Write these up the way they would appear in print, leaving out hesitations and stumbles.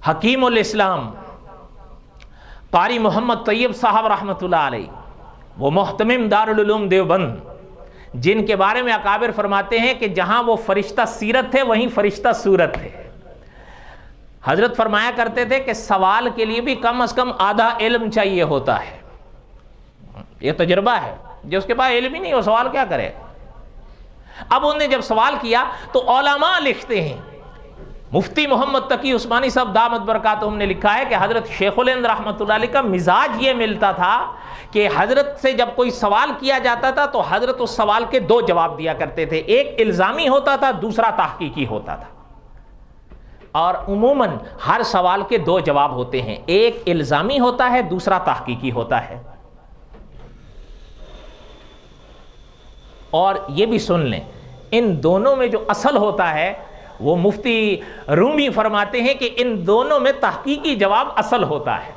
حکیم الاسلام قاری محمد طیب صاحب رحمۃ اللہ علیہ، وہ محتمم دارالعلوم دیوبند، جن کے بارے میں اکابر فرماتے ہیں کہ جہاں وہ فرشتہ سیرت تھے وہیں فرشتہ صورت تھے۔ حضرت فرمایا کرتے تھے کہ سوال کے لیے بھی کم از کم آدھا علم چاہیے ہوتا ہے۔ یہ تجربہ ہے، جو اس کے پاس علم ہی نہیں وہ سوال کیا کرے۔ اب انہوں نے جب سوال کیا تو علماء لکھتے ہیں، مفتی محمد تقی عثمانی صاحب دامت برکاتہم نے لکھا ہے کہ حضرت شیخ الہند رحمۃ اللہ علیہ کا مزاج یہ ملتا تھا کہ حضرت سے جب کوئی سوال کیا جاتا تھا تو حضرت اس سوال کے دو جواب دیا کرتے تھے، ایک الزامی ہوتا تھا، دوسرا تحقیقی ہوتا تھا۔ اور عموماً ہر سوال کے دو جواب ہوتے ہیں، ایک الزامی ہوتا ہے، دوسرا تحقیقی ہوتا ہے۔ اور یہ بھی سن لیں، ان دونوں میں جو اصل ہوتا ہے وہ مفتی رومی فرماتے ہیں کہ ان دونوں میں تحقیقی جواب اصل ہوتا ہے،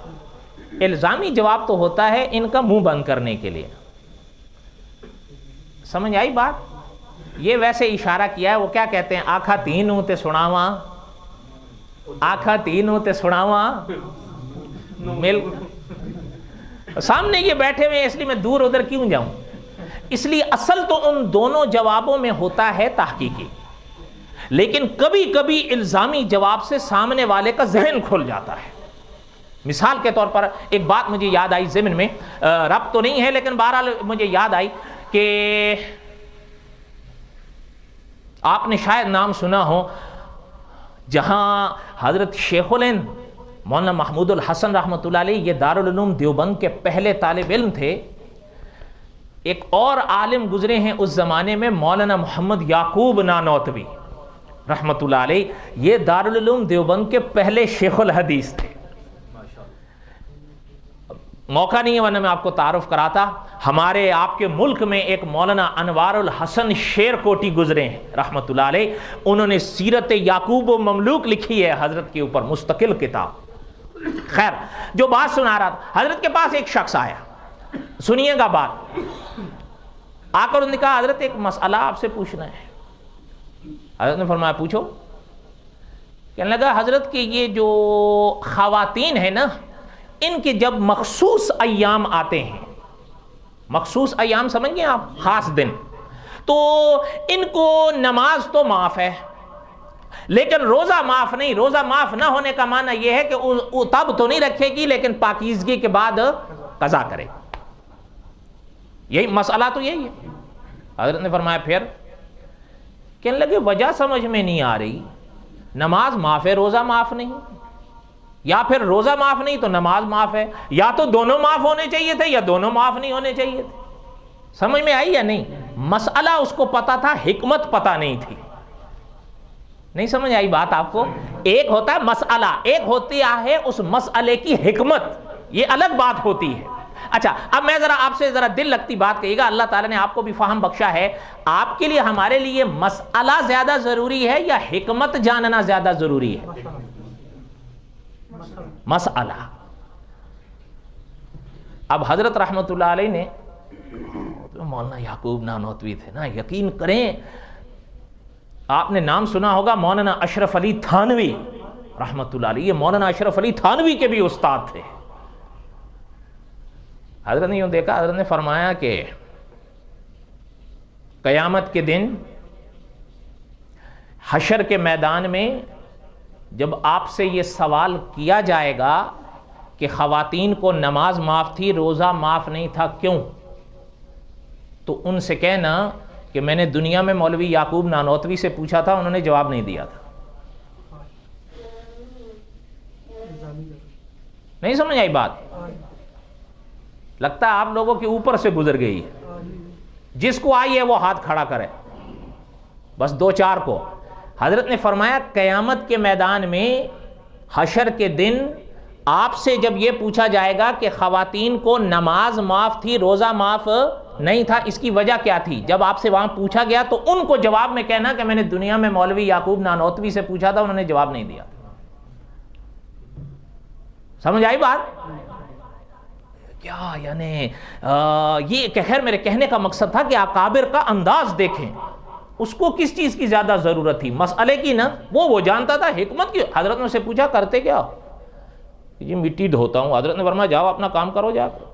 الزامی جواب تو ہوتا ہے ان کا منہ بند کرنے کے لیے۔ سمجھ آئی بات؟ یہ ویسے اشارہ کیا ہے، وہ کیا کہتے ہیں، آکھا تینوں تے سناواں، آکھا تینوں تے سناواں مل سامنے یہ بیٹھے ہوئے، اس لیے میں دور ادھر کیوں جاؤں۔ اس لیے اصل تو ان دونوں جوابوں میں ہوتا ہے تحقیقی، لیکن کبھی کبھی الزامی جواب سے سامنے والے کا ذہن کھل جاتا ہے۔ مثال کے طور پر ایک بات مجھے یاد آئی ضمن میں، ربط تو نہیں ہے لیکن بہرحال مجھے یاد آئی کہ آپ نے شاید نام سنا ہو، جہاں حضرت شیخ الہند مولانا محمود الحسن رحمۃ اللہ علیہ یہ دارالعلوم دیوبند کے پہلے طالب علم تھے، ایک اور عالم گزرے ہیں اس زمانے میں، مولانا محمد یعقوب نانوتوی رحمۃ اللہ علیہ، یہ دارالعلوم دیوبند کے پہلے شیخ الحدیث تھے۔ موقع نہیں ہے ورنہ میں آپ کو تعارف کراتا۔ ہمارے آپ کے ملک میں ایک مولانا انوار الحسن شیر کوٹی گزرے ہیں رحمۃ اللہ علیہ، انہوں نے سیرت یعقوب و مملوک لکھی ہے حضرت کے اوپر، مستقل کتاب۔ خیر، جو بات سنا رہا تھا، حضرت کے پاس ایک شخص آیا، سنیے گا بات، آ کر انہوں نے کہا حضرت ایک مسئلہ آپ سے پوچھنا ہے۔ حضرت نے فرمایا پوچھو۔ کہنے لگا حضرت کہ یہ جو خواتین ہیں نا، ان کے جب مخصوص ایام آتے ہیں، مخصوص ایام سمجھ گئے آپ، خاص دن، تو ان کو نماز تو معاف ہے لیکن روزہ معاف نہیں۔ روزہ معاف نہ ہونے کا معنی یہ ہے کہ وہ تب تو نہیں رکھے گی لیکن پاکیزگی کے بعد قضا کرے، یہی مسئلہ تو یہی ہے۔ حضرت نے فرمایا پھر؟ کہنے لگے وجہ سمجھ میں نہیں آ رہی، نماز معاف ہے روزہ معاف نہیں، یا پھر روزہ معاف نہیں تو نماز معاف ہے، یا تو دونوں معاف ہونے چاہیے تھے یا دونوں معاف نہیں ہونے چاہیے تھے۔ سمجھ میں آئی یا نہیں؟ مسئلہ اس کو پتا تھا، حکمت پتا نہیں تھی۔ نہیں سمجھ آئی بات آپ کو؟ ایک ہوتا ہے مسئلہ، ایک ہوتی ہے اس مسئلے کی حکمت، یہ الگ بات ہوتی ہے۔ اچھا، اب میں آپ سے دل لگتی بات کہیے گا، اللہ تعالیٰ نے آپ کو بھی فہم بخشا ہے، آپ کے لیے ہمارے لیے مسئلہ زیادہ ضروری ہے یا حکمت جاننا زیادہ ضروری ہے؟ مسئلہ۔ اب حضرت رحمت اللہ علیہ نے، مولانا یعقوب نانوتوی تھے نا، یقین کریں آپ نے نام سنا ہوگا مولانا اشرف علی تھانوی رحمت اللہ علیہ، یہ مولانا اشرف علی تھانوی کے بھی استاد تھے۔ حضرت نے یوں دیکھا، حضرت نے فرمایا کہ قیامت کے دن حشر کے میدان میں جب آپ سے یہ سوال کیا جائے گا کہ خواتین کو نماز معاف تھی روزہ معاف نہیں تھا کیوں، تو ان سے کہنا کہ میں نے دنیا میں مولوی یعقوب نانوتوی سے پوچھا تھا، انہوں نے جواب نہیں دیا تھا۔ نہیں سمجھ آئی بات؟ لگتا ہے آپ لوگوں کے اوپر سے گزر گئی ہے، جس کو آئی ہے وہ ہاتھ کھڑا کرے، بس دو چار کو۔ حضرت نے فرمایا قیامت کے میدان میں حشر کے دن آپ سے جب یہ پوچھا جائے گا کہ خواتین کو نماز معاف تھی روزہ معاف نہیں تھا، اس کی وجہ کیا تھی، جب آپ سے وہاں پوچھا گیا تو ان کو جواب میں کہنا کہ میں نے دنیا میں مولوی یعقوب نانوتوی سے پوچھا تھا، انہوں نے جواب نہیں دیا۔ سمجھ آئی بات؟ کیا یعنی یہ کہ خیر میرے کہنے کا مقصد تھا کہ اکابر کا انداز دیکھیں، اس کو کس چیز کی زیادہ ضرورت تھی؟ مسئلے کی نا، وہ جانتا تھا حکمت کی۔ حضرت نے سے پوچھا کرتے کیا؟ جی مٹی دھوتا ہوں۔ حضرت نے فرمایا جاؤ اپنا کام کرو جا کر۔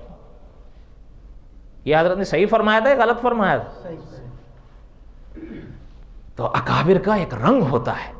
یہ حضرت نے صحیح فرمایا تھا یا غلط فرمایا تھا؟ تو اکابر کا ایک رنگ ہوتا ہے۔